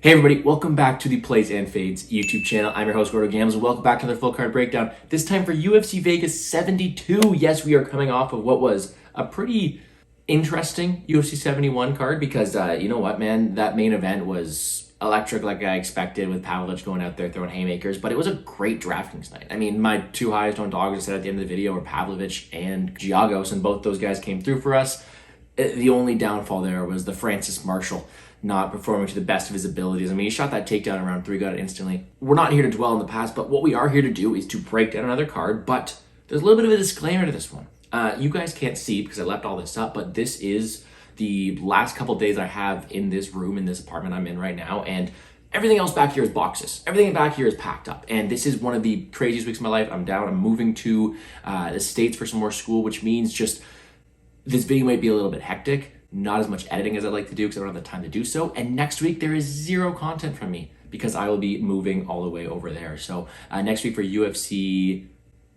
Hey everybody, welcome back to the Plays and Fades YouTube channel. I'm your host, GORDO Gambles, and welcome back to another full card breakdown. This time for UFC Vegas 72. Yes, we are coming off of what was a pretty interesting UFC 71 card because, you know what, man, that main event was electric like I expected with Pavlovich going out there throwing haymakers, but it was a great DraftKings night. I mean, my two highest owned dogs I said at the end of the video were Pavlovich and Giagos, and both those guys came through for us. The only downfall there was the Francis Marshall not performing to the best of his abilities. I mean, he shot that takedown in round 3, got it instantly. We're not here to dwell on the past, but what we are here to do is to break down another card, but there's a little bit of a disclaimer to this one. You guys can't see because I left all this up, but this is the last couple days I have in this room, in this apartment I'm in right now, and everything else back here is boxes. Everything back here is packed up, and this is one of the craziest weeks of my life. I'm moving to the States for some more school, which means just this video might be a little bit hectic. Not as much editing as I'd like to do because I don't have the time to do so. And next week, there is zero content from me because I will be moving all the way over there. So next week for UFC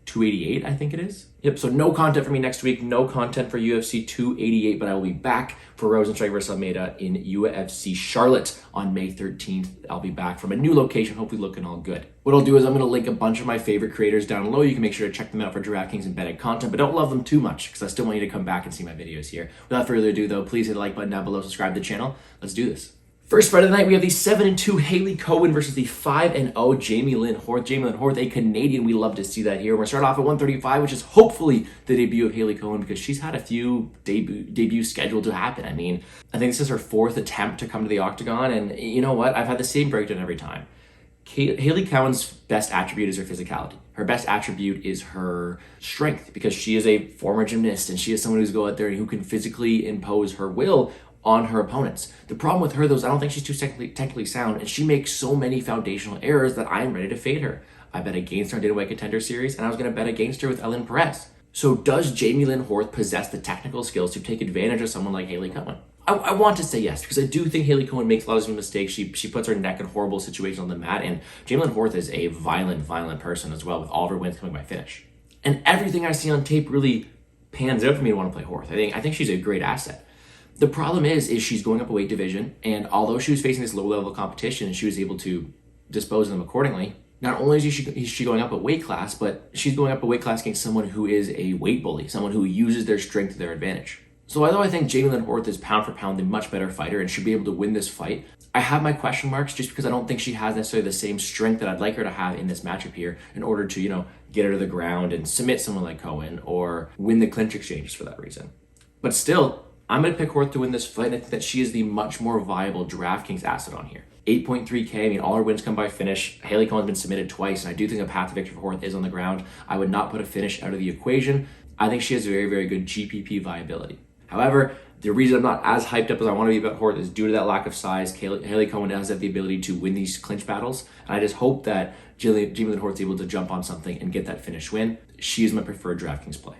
288, I think it is. Yep, so no content for me next week. No content for UFC 288, but I will be back for Rosenstrike vs. Almeida in UFC Charlotte on May 13th. I'll be back from a new location, hopefully looking all good. What I'll do is I'm going to link a bunch of my favorite creators down below. You can make sure to check them out for DraftKings embedded content, but don't love them too much because I still want you to come back and see my videos here. Without further ado, though, please hit the like button down below, subscribe to the channel. Let's do this. First fight of the night, we have the 7-2 Haley Cowan versus the 5-0 Jamie Lynn Horth. Jamie Lynn Horth, a Canadian. We love to see that here. We're going to start off at 135, which is hopefully the debut of Haley Cowan because she's had a few debuts scheduled to happen. I mean, I think this is her 4th attempt to come to the octagon, and you know what? I've had the same breakdown every time. Haley Cowan's best attribute is her physicality. Her best attribute is her strength because she is a former gymnast and she is someone who's go out there and who can physically impose her will on her opponents. The problem with her, though, is I don't think she's too technically sound, and she makes so many foundational errors that I'm ready to fade her. I bet against her in Dana White Contender Series, and I was going to bet against her with Ellen Perez. So does Jamie Lynn Horth possess the technical skills to take advantage of someone like Haley Cowan? I want to say yes, because I do think Haley Cowan makes a lot of mistakes. She puts her neck in horrible situations on the mat, and Jamie Lynn Horth is a violent person as well, with all of her wins coming by finish. And everything I see on tape really pans out for me to want to play Horth. I think she's a great asset. The problem is she's going up a weight division, and although she was facing this low-level competition and she was able to dispose of them accordingly, not only is she going up a weight class, but she's going up a weight class against someone who is a weight bully, someone who uses their strength to their advantage. So although I think Jamie Lynn Horth is pound for pound the much better fighter and should be able to win this fight, I have my question marks just because I don't think she has necessarily the same strength that I'd like her to have in this matchup here in order to, you know, get her to the ground and submit someone like Cowan or win the clinch exchanges for that reason. But still, I'm going to pick Horth to win this fight, and I think that she is the much more viable DraftKings asset on here. 8.3K, I mean, all her wins come by finish. Haley Cowan's been submitted twice, and I do think a path to victory for Horth is on the ground. I would not put a finish out of the equation. I think she has very, very good GPP viability. However, the reason I'm not as hyped up as I want to be about Horth is due to that lack of size. Haley Cowan does have the ability to win these clinch battles, and I just hope that Jamie Lynn Horth is able to jump on something and get that finish win. She is my preferred DraftKings play.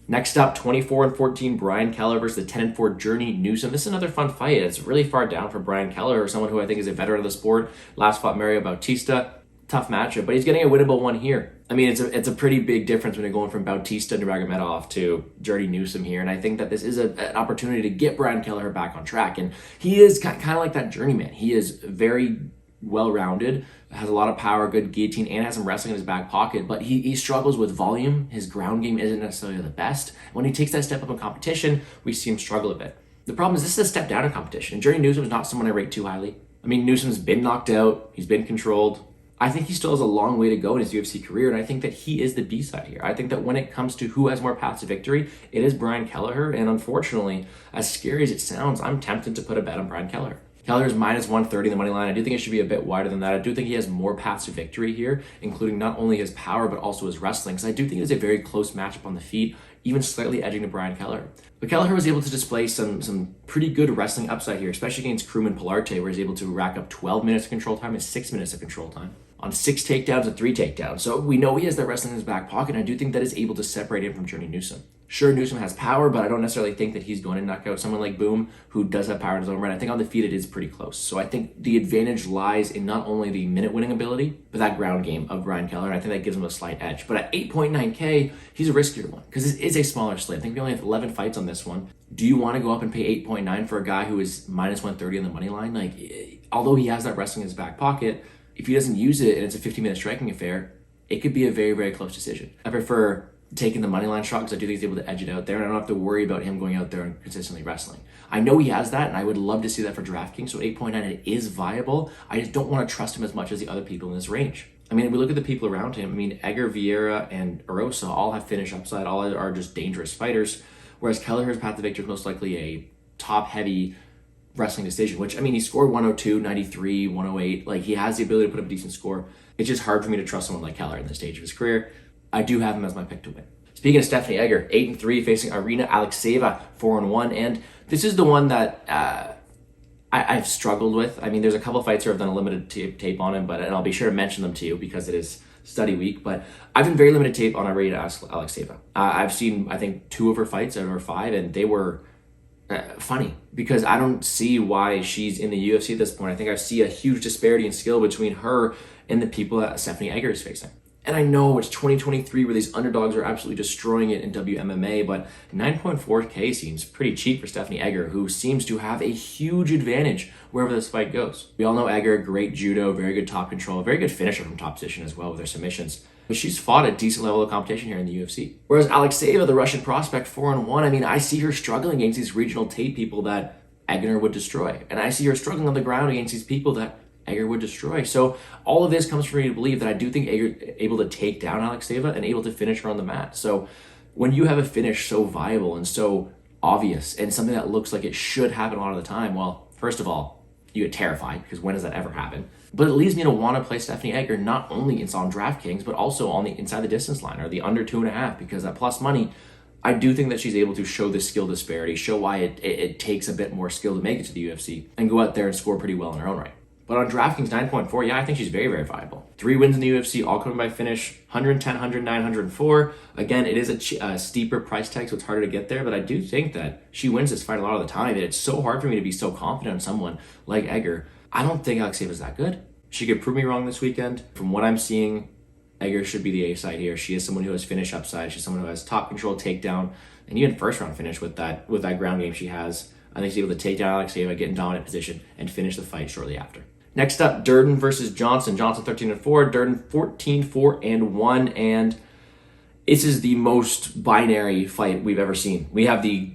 Next up, 24-14, Brian Kelleher versus the 10-4 Journey Newson. This is another fun fight. It's really far down for Brian Kelleher, someone who I think is a veteran of the sport. Last fought Mario Bautista. Tough matchup, but he's getting a winnable one here. I mean, it's a pretty big difference when you're going from Bautista and Nurmagomedov to Journey Newson here, and I think that this is an opportunity to get Brian Kelleher back on track, and he is kind of like that journeyman. He is very well-rounded, has a lot of power, good guillotine, and has some wrestling in his back pocket, but he struggles with volume. His ground game isn't necessarily the best. When he takes that step up in competition, we see him struggle a bit. The problem is this is a step down in competition, and Journey Newsom is not someone I rate too highly. I mean, Newsom's been knocked out, he's been controlled. I think he still has a long way to go in his UFC career, and I think that he is the B-side here. I think that when it comes to who has more paths to victory, it is Brian Kelleher, and unfortunately, as scary as it sounds, I'm tempted to put a bet on Brian Kelleher. Kelleher is minus 130 in the money line. I do think it should be a bit wider than that. I do think he has more paths to victory here, including not only his power, but also his wrestling, because I do think it's a very close matchup on the feet, even slightly edging to Brian Kelleher. But Kelleher was able to display some pretty good wrestling upside here, especially against Crewman Pilarte, where he's able to rack up 12 minutes of control time and 6 minutes of control time on 6 takedowns and 3 takedowns. So we know he has that wrestling in his back pocket, and I do think that is able to separate him from Journey Newsom. Sure, Newsom has power, but I don't necessarily think that he's going to knock out someone like Boom, who does have power in his own right. I think on the feet it is pretty close. So I think the advantage lies in not only the minute-winning ability, but that ground game of Brian Kelleher, and I think that gives him a slight edge. But at 8.9K, he's a riskier one, because it is a smaller slate. I think we only have 11 fights on this one. Do you want to go up and pay 8.9 for a guy who is minus 130 on the money line? Like, although he has that wrestling in his back pocket, if he doesn't use it and it's a 15-minute striking affair, it could be a very, very close decision. I prefer taking the money line shot because I do think he's able to edge it out there, and I don't have to worry about him going out there and consistently wrestling. I know he has that, and I would love to see that for DraftKings, so 8.9, it is viable. I just don't want to trust him as much as the other people in this range. I mean, if we look at the people around him, I mean, Eggar, Vieira, and Erosa all have finish upside, all are just dangerous fighters, whereas Kelleher's path to victory is most likely a top-heavy wrestling decision, which, I mean, he scored 102, 93, 108. Like, he has the ability to put up a decent score. It's just hard for me to trust someone like Kelleher in this stage of his career. I do have him as my pick to win. Speaking of Stephanie Eggar, 8-3, facing Irina Alekseeva, 4-1, and this is the one that I've struggled with. I mean, there's a couple fights where I've done a limited tape on him, and I'll be sure to mention them to you because it is study week, but I've been very limited tape on Irina Alekseeva. I've seen, I think, 2 of her fights out of her 5, and they were funny because I don't see why she's in the UFC at this point. I think I see a huge disparity in skill between her and the people that Stephanie Eggar is facing. And I know it's 2023 where these underdogs are absolutely destroying it in WMMA, but 9.4K seems pretty cheap for Stephanie Eggar, who seems to have a huge advantage wherever this fight goes. We all know Eggar, great judo, very good top control, very good finisher from top position as well with her submissions. But she's fought a decent level of competition here in the UFC. Whereas Alekseeva, the Russian prospect, 4-1, I mean, I see her struggling against these regional tape people that Eggar would destroy. And I see her struggling on the ground against these people that Eggar would destroy. So all of this comes for me to believe that I do think Eggar is able to take down Alekseeva and able to finish her on the mat. So when you have a finish so viable and so obvious and something that looks like it should happen a lot of the time, well, first of all, you get terrified because when does that ever happen? But it leads me to want to play Stephanie Eggar not only on DraftKings, but also on the inside the distance line or the under 2.5, because at plus money, I do think that she's able to show the skill disparity, show why it takes a bit more skill to make it to the UFC, and go out there and score pretty well in her own right. But on DraftKings 9.4, yeah, I think she's very, very viable. 3 wins in the UFC, all coming by finish, 110, 109, 104. Again, it is a steeper price tag, so it's harder to get there, but I do think that she wins this fight a lot of the time, and it's so hard for me to be so confident in someone like Eggar. I don't think Alekseeva is that good. She could prove me wrong this weekend. From what I'm seeing, Eggar should be the A side here. She is someone who has finish upside. She's someone who has top control, takedown, and even first round finish with that ground game she has. I think she's able to take down Alekseeva, get in dominant position, and finish the fight shortly after. Next up, Durden versus Johnson. Johnson 13-4, Durden 14-4-1, and this is the most binary fight we've ever seen. We have the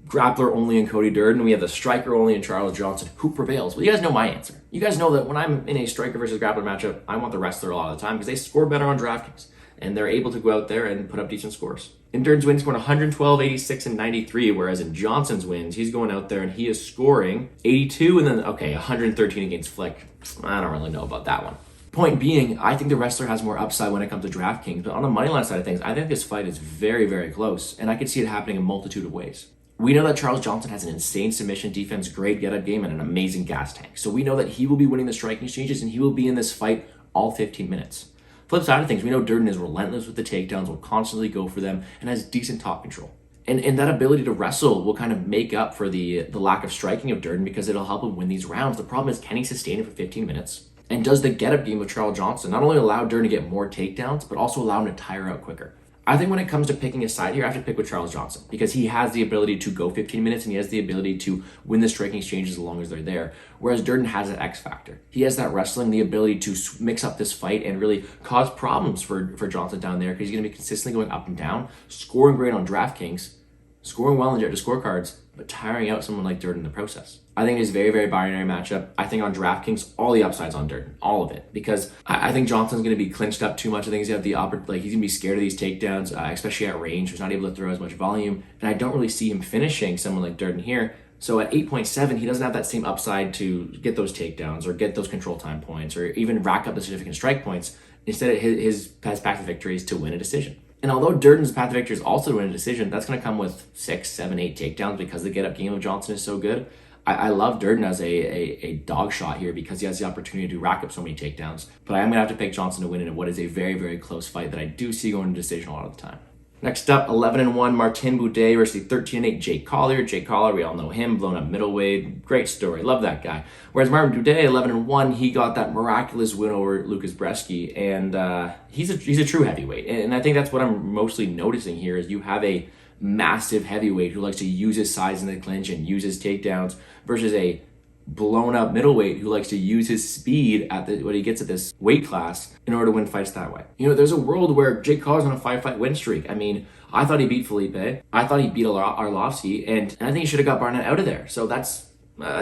grappler only in Cody Durden, we have the striker only in Charles Johnson. Who prevails? Well, you guys know my answer. You guys know that when I'm in a striker versus grappler matchup, I want the wrestler a lot of the time because they score better on DraftKings, and they're able to go out there and put up decent scores. In Durden's wins, scoring 112, 86, and 93, whereas in Johnson's wins, he's going out there and he is scoring 82 and then, 113 against Flick. I don't really know about that one. Point being, I think the wrestler has more upside when it comes to DraftKings, but on the moneyline side of things, I think this fight is very, very close, and I could see it happening in a multitude of ways. We know that Charles Johnson has an insane submission defense, great get-up game, and an amazing gas tank. So we know that he will be winning the striking exchanges, and he will be in this fight all 15 minutes. Flip side of things, we know Durden is relentless with the takedowns, will constantly go for them, and has decent top control. And that ability to wrestle will kind of make up for the lack of striking of Durden because it'll help him win these rounds. The problem is, can he sustain it for 15 minutes? And does the get-up game of Charles Johnson not only allow Durden to get more takedowns, but also allow him to tire out quicker? I think when it comes to picking a side here, I have to pick with Charles Johnson because he has the ability to go 15 minutes and he has the ability to win the striking exchanges as long as they're there. Whereas Durden has that X factor. He has that wrestling, the ability to mix up this fight and really cause problems for Johnson down there because he's going to be consistently going up and down, scoring great on DraftKings, scoring well in the scorecards, but tiring out someone like Durden in the process. I think it's a very, very binary matchup. I think on DraftKings, all the upsides on Durden, all of it, because I think Johnson's going to be clinched up too much. I think he's got the he's going to be scared of these takedowns, especially at range. He's not able to throw as much volume, and I don't really see him finishing someone like Durden here. So at 8.7, he doesn't have that same upside to get those takedowns or get those control time points or even rack up the significant strike points. Instead, his path to victory is to win a decision. And although Durden's path to victory is also to win a decision, that's going to come with 6, 7, 8 takedowns because the get-up game of Johnson is so good. I love Durden as a dog shot here because he has the opportunity to rack up so many takedowns. But I am going to have to pick Johnson to win in what is a very, very close fight that I do see going to decision a lot of the time. Next up, 11-1 Martin Buday versus the 13-8 Jake Collier. Jake Collier, we all know him, blown up middleweight. Great story. Love that guy. Whereas Martin Buday, 11-1, he got that miraculous win over Lucas Bresky. And he's a true heavyweight. And I think that's what I'm mostly noticing here is you have a massive heavyweight who likes to use his size in the clinch and use his takedowns versus a blown up middleweight who likes to use his speed when he gets at this weight class in order to win fights that way. There's a world where Jake Coller's on a 5-fight win streak. I mean, I thought he beat Felipe. I thought he beat Arlovsky, and I think he should have got Barnett out of there. So that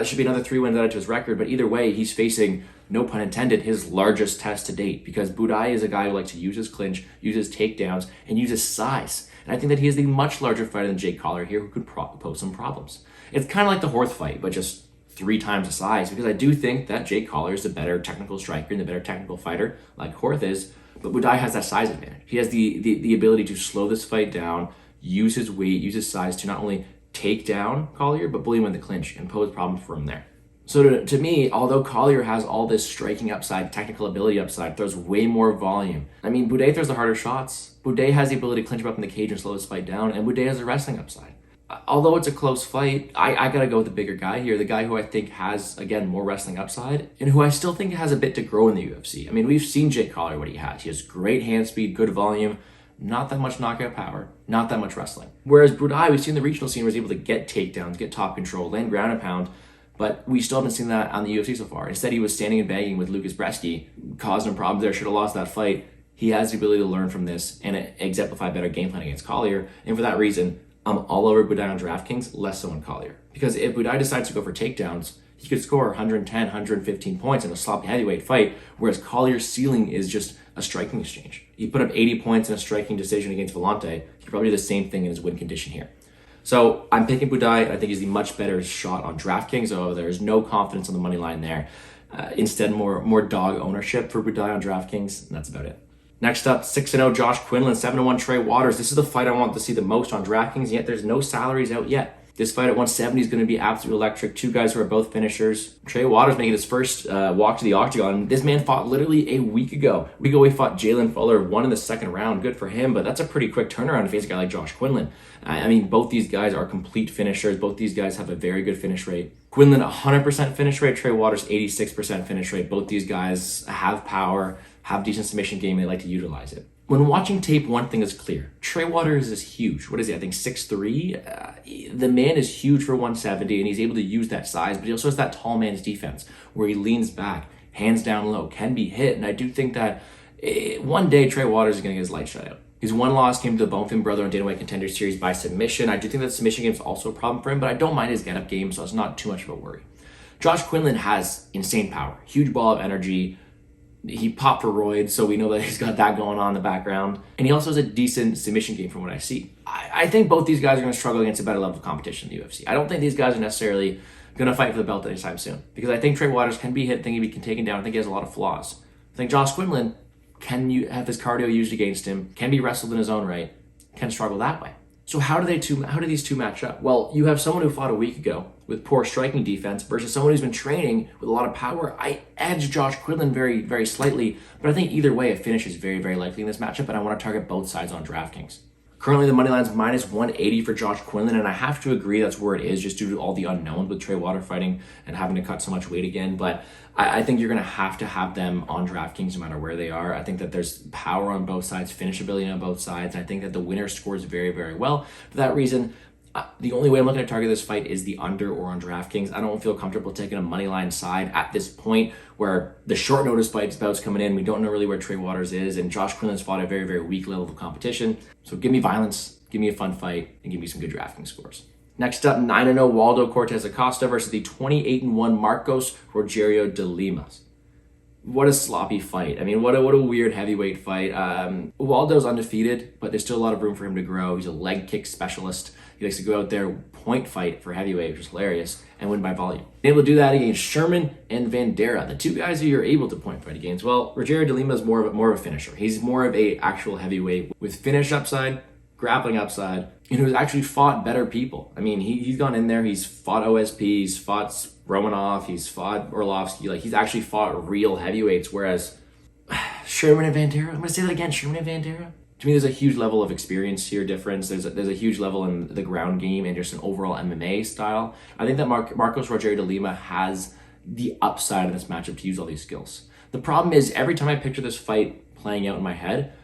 should be another 3 wins added to his record. But either way, he's facing, no pun intended, his largest test to date, because Buday is a guy who likes to use his clinch, use his takedowns, and use his size. And I think that he is the much larger fighter than Jake Collier here, who could pose some problems. It's kind of like the Horth fight, but just 3 times the size, because I do think that Jake Collier is the better technical striker and the better technical fighter, like Horth is, but Buday has that size advantage. He has the ability to slow this fight down, use his weight, use his size to not only take down Collier, but bully him in the clinch and pose problems for him there. So to me, although Collier has all this striking upside, technical ability upside, throws way more volume. I mean, Buday throws the harder shots. Buday has the ability to clinch him up in the cage and slow this fight down, and Buday has a wrestling upside. Although it's a close fight, I gotta go with the bigger guy here, the guy who I think has, again, more wrestling upside, and who I still think has a bit to grow in the UFC. I mean, we've seen Jake Collier, what he has. He has great hand speed, good volume, not that much knockout power, not that much wrestling. Whereas Buday, we've seen the regional scene, was able to get takedowns, get top control, land ground and pound, but we still haven't seen that on the UFC so far. Instead, he was standing and banging with Lucas Bresky, causing him problems there, should have lost that fight. He has the ability to learn from this and exemplify better game plan against Collier, and for that reason, I'm all over Buday on DraftKings, less so on Collier. Because if Buday decides to go for takedowns, he could score 110, 115 points in a sloppy heavyweight fight, whereas Collier's ceiling is just a striking exchange. He put up 80 points in a striking decision against Villante. He could probably do the same thing in his win condition here. So I'm picking Buday. I think he's the much better shot on DraftKings, although there's no confidence on the money line there. Instead, more dog ownership for Buday on DraftKings, and that's about it. Next up, 6-0 Josh Quinlan, 7-1 Trey Waters. This is the fight I want to see the most on DraftKings, yet there's no salaries out yet. This fight at 170 is going to be absolutely electric. 2 guys who are both finishers. Trey Waters making his first walk to the octagon. This man fought literally a week ago. A week ago, he fought Jalen Fuller, won in the second round. Good for him, but that's a pretty quick turnaround to face a guy like Josh Quinlan. I mean, both these guys are complete finishers. Both these guys have a very good finish rate. Quinlan, 100% finish rate. Trey Waters, 86% finish rate. Both these guys have power, have decent submission game. They like to utilize it. When watching tape, one thing is clear. Trey Waters is huge. What is he? I think 6'3". The man is huge for 170, and he's able to use that size, but he also has that tall man's defense where he leans back, hands down low, can be hit. And I do think that one day Trey Waters is going to get his light shut out. His one loss came to the Bonefim brother in Dana White Contender Series by submission. I do think that submission game is also a problem for him, but I don't mind his get-up game, so it's not too much of a worry. Josh Quinlan has insane power, huge ball of energy. He popped for roids, so we know that he's got that going on in the background. And he also has a decent submission game from what I see. I think both these guys are going to struggle against a better level of competition in the UFC. I don't think these guys are necessarily going to fight for the belt anytime soon, because I think Trey Waters can be hit, I think he can take him down, I think he has a lot of flaws. I think Josh Quinlan can have his cardio used against him, can be wrestled in his own right, can struggle that way. So how do these two match up? Well, you have someone who fought a week ago with poor striking defense versus someone who's been training with a lot of power. I edge Josh Quinlan very, very slightly, but I think either way a finish is very, very likely in this matchup, and I want to target both sides on DraftKings. Currently, the money line's minus 180 for Josh Quinlan, and I have to agree that's where it is just due to all the unknowns with Trey Waters fighting and having to cut so much weight again. But I think you're going to have them on DraftKings no matter where they are. I think that there's power on both sides, finishability on both sides. I think that the winner scores very, very well. For that reason, the only way I'm looking to target this fight is the under or on DraftKings. I don't feel comfortable taking a money line side at this point where the short notice bouts coming in. We don't know really where Trey Waters is, and Josh Quinlan's fought a very, very weak level of competition. So give me violence, give me a fun fight, and give me some good DraftKings scores. Next up, 9-0 Waldo Cortes-Acosta versus the 28-1 Marcos Rogerio de Lima. What a sloppy fight. I mean, what a weird heavyweight fight. Waldo's undefeated, but there's still a lot of room for him to grow. He's a leg kick specialist. He likes to go out there, point fight for heavyweight, which is hilarious, and win by volume. Able to do that against Sherman and Vandera, the two guys who you're able to point fight against. Well, Rogerio de Lima is more of a finisher. He's more of a actual heavyweight with finish upside, grappling upside, and who's actually fought better people. I mean, he's gone in there, he's fought OSP, he's fought Romanov, he's fought Orlovsky. Like, he's actually fought real heavyweights, whereas Sherman and Vandera, I'm going to say that again, Sherman and Vandera. To me, there's a huge level of experience here difference. There's a huge level in the ground game and just an overall MMA style. I think that Marcos Rogerio de Lima has the upside in this matchup to use all these skills. The problem is, every time I picture this fight playing out in my head,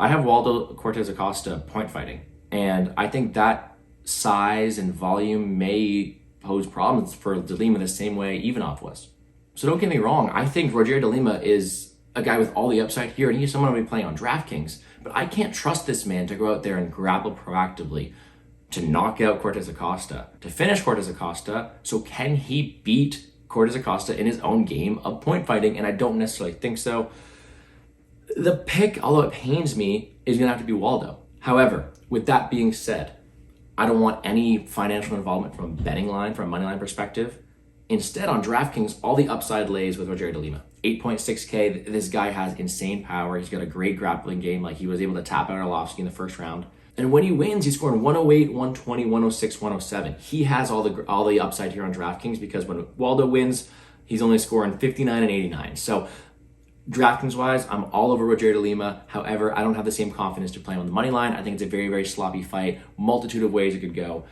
I have Waldo Cortes-Acosta point fighting. And I think that size and volume may pose problems for De Lima the same way Ivanov was. So don't get me wrong, I think Rogerio de Lima is a guy with all the upside here, and he's someone I'll be playing on DraftKings, but I can't trust this man to go out there and grapple proactively, to knock out Cortes-Acosta, to finish Cortes-Acosta. So can he beat Cortes-Acosta in his own game of point fighting? And I don't necessarily think so. The pick, although it pains me, is going to have to be Waldo. However, with that being said, I don't want any financial involvement from a betting line, from a money line perspective. Instead, on DraftKings, all the upside lays with Rogerio de Lima. 8.6K, this guy has insane power. He's got a great grappling game. Like, he was able to tap out Arlovsky in the first round. And when he wins, he's scoring 108, 120, 106, 107. He has all the upside here on DraftKings, because when Waldo wins, he's only scoring 59 and 89. So DraftKings-wise, I'm all over Rogerio de Lima. However, I don't have the same confidence to play him on the money line. I think it's a very, very sloppy fight. Multitude of ways it could go.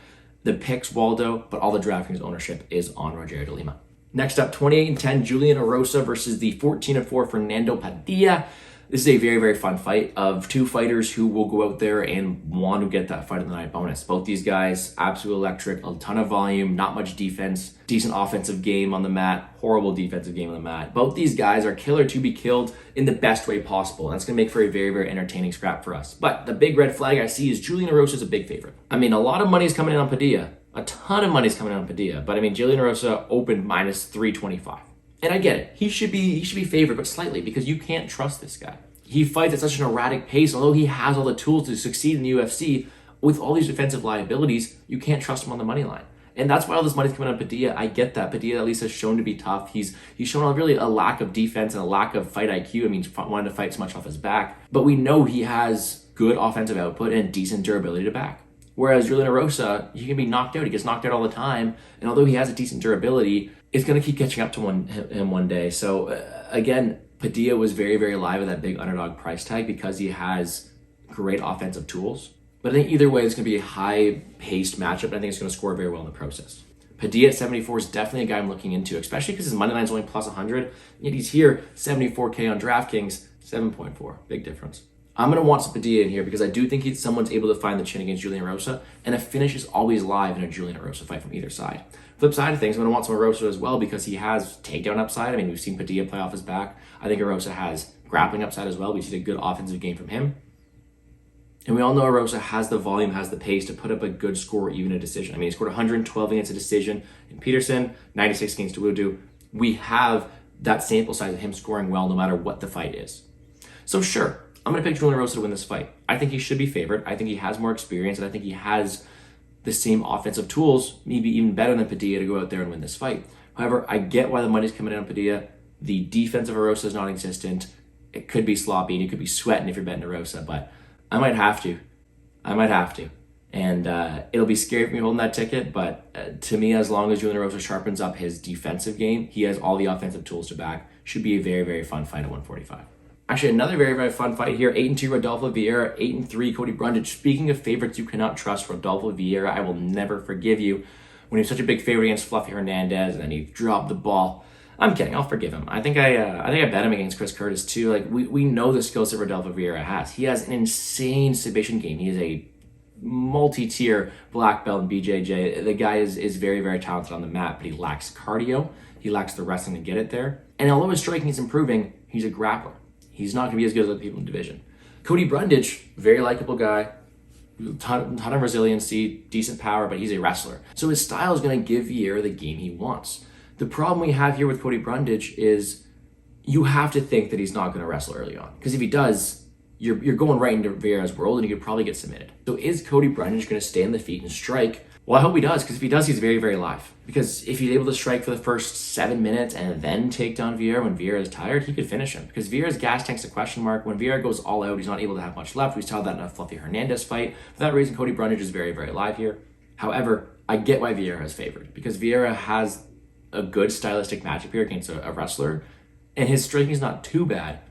The pick's Waldo, but all the DraftKings ownership is on Rogerio de Lima. Next up, 28-10, Julian Erosa versus the 14-4 Fernando Padilla. This is a very, very fun fight of two fighters who will go out there and want to get that fight of the night bonus. Both these guys, absolute electric, a ton of volume, not much defense, decent offensive game on the mat, horrible defensive game on the mat. Both these guys are killer to be killed in the best way possible. And that's going to make for a very, very entertaining scrap for us. But the big red flag I see is Julian Erosa is a big favorite. I mean, a lot of money is coming in on Padilla. A ton of money is coming in on Padilla. But I mean, Julian Erosa opened minus 325. And I get it. He should be favored, but slightly, because you can't trust this guy. He fights at such an erratic pace. Although he has all the tools to succeed in the UFC, with all these defensive liabilities, you can't trust him on the money line. And that's why all this money's coming on Padilla. I get that. Padilla at least has shown to be tough. He's shown really a lack of defense and a lack of fight IQ. I mean, wanting to fight so much off his back. But we know he has good offensive output and decent durability to back. Whereas Julian Erosa, he can be knocked out. He gets knocked out all the time. And although he has a decent durability, it's going to keep catching up to him one day. So again, Padilla was very, very live with that big underdog price tag because he has great offensive tools. But I think either way, it's going to be a high-paced matchup, and I think it's going to score very well in the process. Padilla at 74 is definitely a guy I'm looking into, especially because his money line is only plus 100. Yet he's here, 74K on DraftKings, 7.4. Big difference. I'm going to want some Padilla in here because I do think someone's able to find the chin against Julian Erosa, and a finish is always live in a Julian Erosa fight from either side. Flip side of things, I'm going to want some Erosa as well because he has takedown upside. I mean, we've seen Padilla play off his back. I think Erosa has grappling upside as well. We've seen a good offensive game from him. And we all know Erosa has the volume, has the pace to put up a good score, even a decision. I mean, he scored 112 against a decision in Peterson, 96 against Durden. We have that sample size of him scoring well no matter what the fight is. So sure, I'm going to pick Julian Erosa to win this fight. I think he should be favored. I think he has more experience, and I think he has the same offensive tools, maybe even better than Padilla, to go out there and win this fight. However, I get why the money's coming in on Padilla. The defense of Erosa is non-existent. It could be sloppy, and you could be sweating if you're betting Erosa, but I might have to. And it'll be scary for me holding that ticket, but to me, as long as Julian Erosa sharpens up his defensive game, he has all the offensive tools to back. Should be a very, very fun fight at 145. Actually, another very, very fun fight here. 8-2 Rodolfo Vieira, 8-3 Cody Brundage. Speaking of favorites you cannot trust, Rodolfo Vieira, I will never forgive you when he was such a big favorite against Fluffy Hernandez and then he dropped the ball. I'm kidding. I'll forgive him. I think I bet him against Chris Curtis too. Like we know the skills that Rodolfo Vieira has. He has an insane submission game. He is a multi-tier black belt in BJJ. The guy is very, very talented on the mat, but he lacks cardio. He lacks the wrestling to get it there. And although his striking is improving, he's a grappler. He's not going to be as good as other people in the division. Cody Brundage, very likable guy, ton of resiliency, decent power, but he's a wrestler. So his style is going to give Vieira the game he wants. The problem we have here with Cody Brundage is you have to think that he's not going to wrestle early on. Because if he does, you're going right into Vieira's world and you could probably get submitted. So is Cody Brundage going to stay on the feet and strike? Well, I hope he does, because if he does, he's very, very live. Because if he's able to strike for the first 7 minutes and then take down Vieira when Vieira is tired, he could finish him. Because Vieira's gas tank's a question mark. When Vieira goes all out, he's not able to have much left. We saw that in a Fluffy Hernandez fight. For that reason, Cody Brundage is very, very live here. However, I get why Vieira is favored. Because Vieira has a good stylistic matchup here against a wrestler. And his striking is not too bad.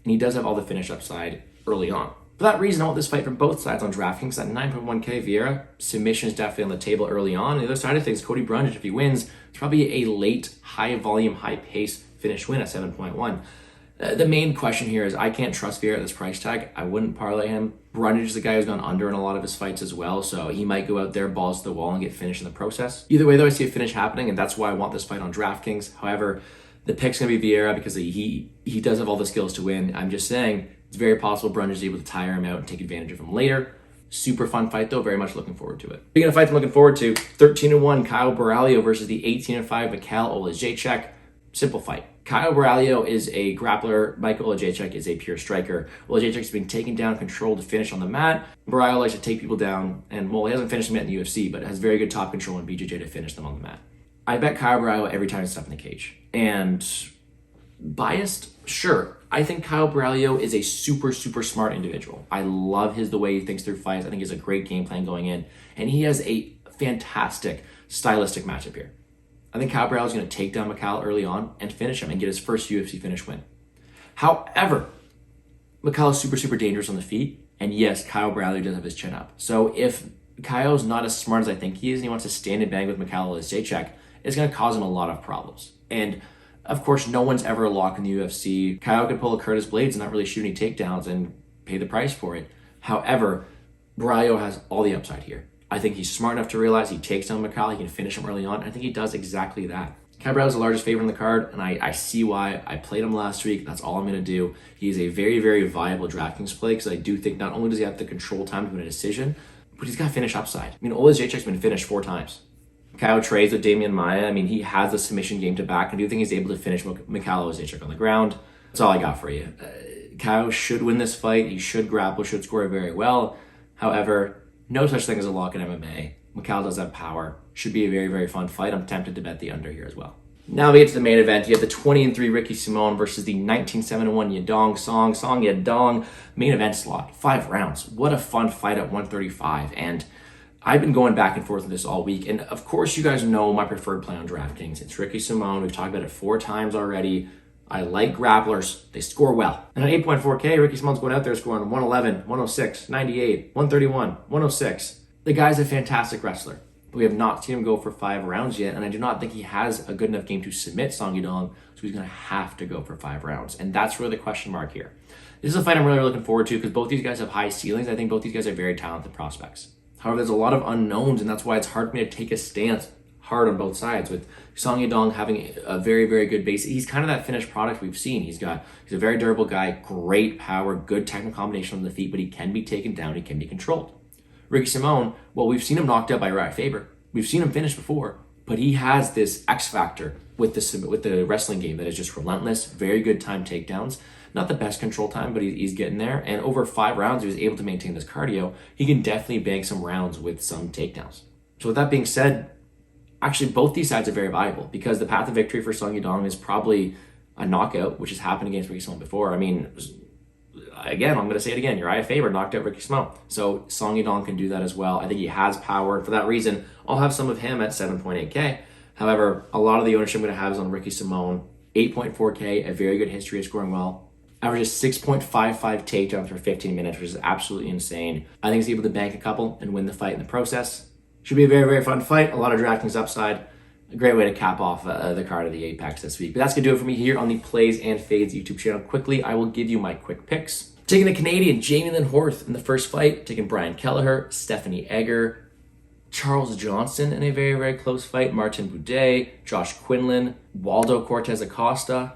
And he does have all the finish upside early on. For that reason, I want this fight from both sides on DraftKings at 9.1K. Vieira, submission is definitely on the table early on. And the other side of things, Cody Brundage, if he wins, it's probably a late, high volume, high pace finish win at 7.1. The main question here is I can't trust Vieira at this price tag. I wouldn't parlay him. Brundage is a guy who's gone under in a lot of his fights as well, so he might go out there, balls to the wall, and get finished in the process. Either way, though, I see a finish happening, and that's why I want this fight on DraftKings. However, the pick's going to be Vieira because he does have all the skills to win. I'm just saying it's very possible Brundage is able to tire him out and take advantage of him later. Super fun fight, though. Very much looking forward to it. Speaking of fights I'm looking forward to, 13-1 Kyle Borralho versus the 18-5 Oleksiejczuk. Simple fight. Kyle Borralho is a grappler. Michael Oleksiejczuk is a pure striker. Oleksiejczuk's been taken down, controlled to finish on the mat. Borralho likes to take people down, and well, he hasn't finished them yet in the UFC, but has very good top control and BJJ to finish them on the mat. I bet Kyle Borralho every time he's stuff in the cage. And biased? Sure. I think Kyle Borralho is a super, super smart individual. I love the way he thinks through fights. I think he has a great game plan going in, and he has a fantastic stylistic matchup here. I think Kyle Borralho is going to take down Mikal early on and finish him and get his first UFC finish win. However, Mikal is super, super dangerous on the feet. And yes, Kyle Borralho does have his chin up. So if Kyle's not as smart as I think he is and he wants to stand and bang with Mikal Oleksiejczuk, it's going to cause him a lot of problems. And of course, no one's ever a lock in the UFC. Kyle could pull a Curtis Blades and not really shoot any takedowns and pay the price for it. However, Borralho has all the upside here. I think he's smart enough to realize he takes down Mikal, he can finish him early on. I think he does exactly that. Kyle Borralho is the largest favorite in the card, and I see why. I played him last week. That's all I'm going to do. He's a very, very viable DraftKings play because I do think not only does he have the control time to win a decision, but he's got finish upside. I mean, Oleksiejczuk's been finished 4 times. Kyle trades with Damian Maia. I mean, he has the submission game to back. I do think he's able to finish Mikal Oleksiejczuk on the ground. That's all I got for you. Kyle should win this fight. He should grapple, should score very well. However, no such thing as a lock in MMA. Mikal does have power. Should be a very, very fun fight. I'm tempted to bet the under here as well. Now we get to the main event. You have the 20-3 Ricky Simón versus the 19-7-1 Yadong Song Yadong main event slot. 5 rounds. What a fun fight at 135. And I've been going back and forth with this all week. And of course, you guys know my preferred play on DraftKings. It's Ricky Simón. We've talked about it 4 times already. I like grapplers. They score well. And at 8.4K, Ricky Simón's going out there scoring 111, 106, 98, 131, 106. The guy's a fantastic wrestler. We have not seen him go for 5 rounds yet, and I do not think he has a good enough game to submit Song Yadong, so he's going to have to go for 5 rounds. And that's really the question mark here. This is a fight I'm really looking forward to because both these guys have high ceilings. I think both these guys are very talented prospects. However, there's a lot of unknowns, and that's why it's hard for me to take a stance hard on both sides, with Song Yadong having a very, very good base. He's kind of that finished product we've seen. He's a very durable guy, great power, good technical combination on the feet, but he can be taken down, he can be controlled. Ricky Simón, well, we've seen him knocked out by Uriah Faber. We've seen him finish before, but he has this X factor with the wrestling game that is just relentless, very good time takedowns. Not the best control time, but he's getting there. And over 5 rounds, he was able to maintain this cardio. He can definitely bank some rounds with some takedowns. So with that being said, actually, both these sides are very viable because the path of victory for Song Yadong is probably a knockout, which has happened against Ricky Simón before. I mean, again, I'm going to say it again. Uriah Faber knocked out Ricky Simón. So Song Yadong can do that as well. I think he has power. For that reason, I'll have some of him at 7.8K. However, a lot of the ownership I'm going to have is on Ricky Simón. 8.4K, a very good history of scoring well. Averages 6.55 takedowns for 15 minutes, which is absolutely insane. I think he's able to bank a couple and win the fight in the process. Should be a very, very fun fight. A lot of DraftKings upside. A great way to cap off the card of the Apex this week. But that's going to do it for me here on the Plays and Fades YouTube channel. Quickly, I will give you my quick picks. Taking the Canadian, Jamie Lynn Horth in the first fight. Taking Brian Kelleher, Stephanie Eggar, Charles Johnson in a very, very close fight. Martin Buday, Josh Quinlan, Waldo Cortes-Acosta,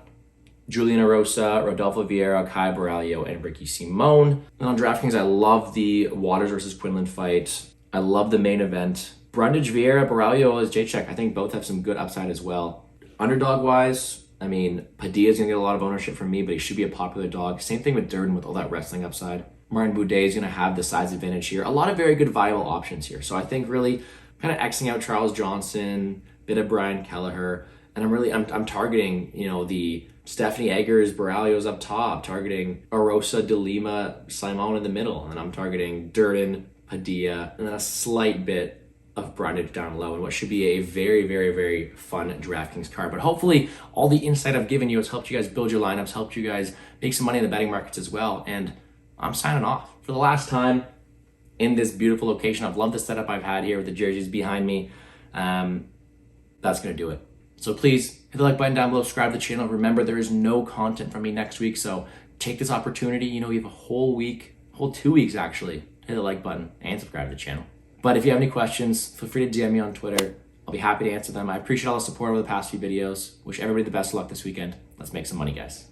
Julian Erosa, Rodolfo Vieira, Kyle Borralho, and Ricky Simón. And on DraftKings, I love the Waters versus Quinlan fight. I love the main event. Brundage, Vieira, Borralho, Oleksiejczuk. I think both have some good upside as well. Underdog-wise, I mean, Padilla is going to get a lot of ownership from me, but he should be a popular dog. Same thing with Durden with all that wrestling upside. Martin Buday is going to have the size advantage here. A lot of very good viable options here. So I think really kind of Xing out Charles Johnson, bit of Brian Kelleher, and I'm targeting, the Stephanie Eggers, Borralho's up top, targeting Erosa, Lima, Simón in the middle, and I'm targeting Durden, Padilla, and then a slight bit of Brundage down low, and what should be a very, very, very fun DraftKings card. But hopefully all the insight I've given you has helped you guys build your lineups, helped you guys make some money in the betting markets as well. And I'm signing off for the last time in this beautiful location. I've loved the setup I've had here with the jerseys behind me. That's going to do it. So please Hit the like button down below, subscribe to the channel. Remember, there is no content from me next week, so take this opportunity. You know, we have a whole week, whole 2 weeks actually. Hit the like button and subscribe to the channel. But if you have any questions, feel free to DM me on Twitter. I'll be happy to answer them. I appreciate all the support over the past few videos. Wish everybody the best of luck this weekend. Let's make some money, guys.